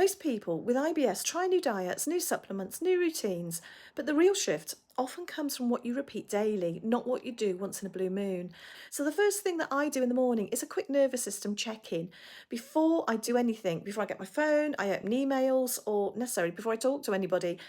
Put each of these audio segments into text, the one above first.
Most people with IBS try new diets, new supplements, new routines, but the real shift often comes from what you repeat daily, not what you do once in a blue moon. So the first thing that I do in the morning is a quick nervous system check-in. Before I do anything, before I get my phone, I open emails, or necessarily before I talk to anybody,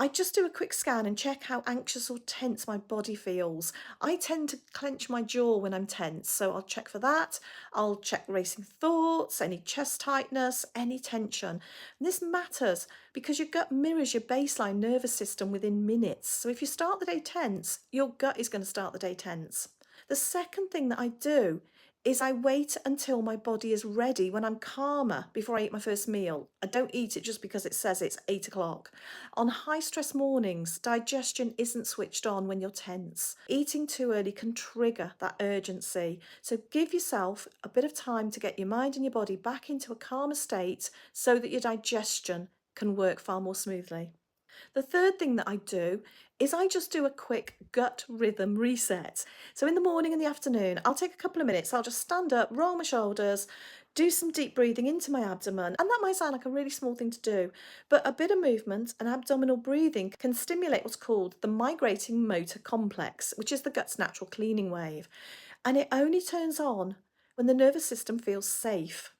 I just do a quick scan and check how anxious or tense my body feels. I tend to clench my jaw when I'm tense, so I'll check for that. I'll check racing thoughts, any chest tightness, any tension. And this matters because your gut mirrors your baseline nervous system within minutes. So if you start the day tense, your gut is going to start the day tense. The second thing that I do is I wait until my body is ready when I'm calmer before I eat my first meal. I don't eat it just because it says it's 8 o'clock. On high stress mornings, digestion isn't switched on when you're tense. Eating too early can trigger that urgency. So give yourself a bit of time to get your mind and your body back into a calmer state so that your digestion can work far more smoothly. The third thing that I do is I just do a quick gut rhythm reset. So in the morning and the afternoon, I'll take a couple of minutes, I'll just stand up, roll my shoulders, do some deep breathing into my abdomen. And that might sound like a really small thing to do, but a bit of movement and abdominal breathing can stimulate what's called the migrating motor complex, which is the gut's natural cleaning wave. And it only turns on when the nervous system feels safe.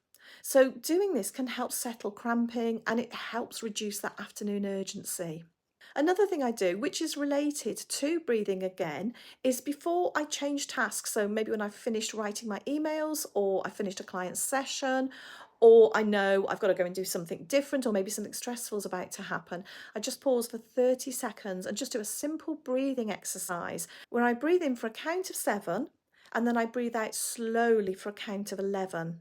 So doing this can help settle cramping and it helps reduce that afternoon urgency. Another thing I do, which is related to breathing again, is before I change tasks, so maybe when I've finished writing my emails or I finished a client session, or I know I've got to go and do something different, or maybe something stressful is about to happen, I just pause for 30 seconds and just do a simple breathing exercise where I breathe in for a count of 7 and then I breathe out slowly for a count of 11.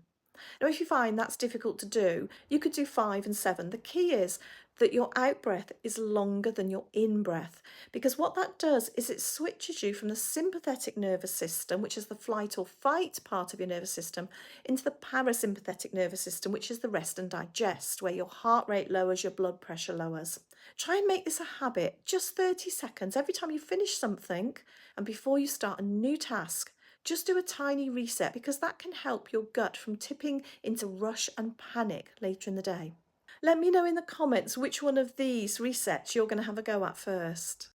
Now, if you find that's difficult to do, you could do 5 and 7. The key is that your out breath is longer than your in breath, because what that does is it switches you from the sympathetic nervous system, which is the flight or fight part of your nervous system, into the parasympathetic nervous system, which is the rest and digest, where your heart rate lowers, your blood pressure lowers. Try and make this a habit, just 30 seconds every time you finish something and before you start a new task. Just do a tiny reset because that can help your gut from tipping into rush and panic later in the day. Let me know in the comments which one of these resets you're going to have a go at first.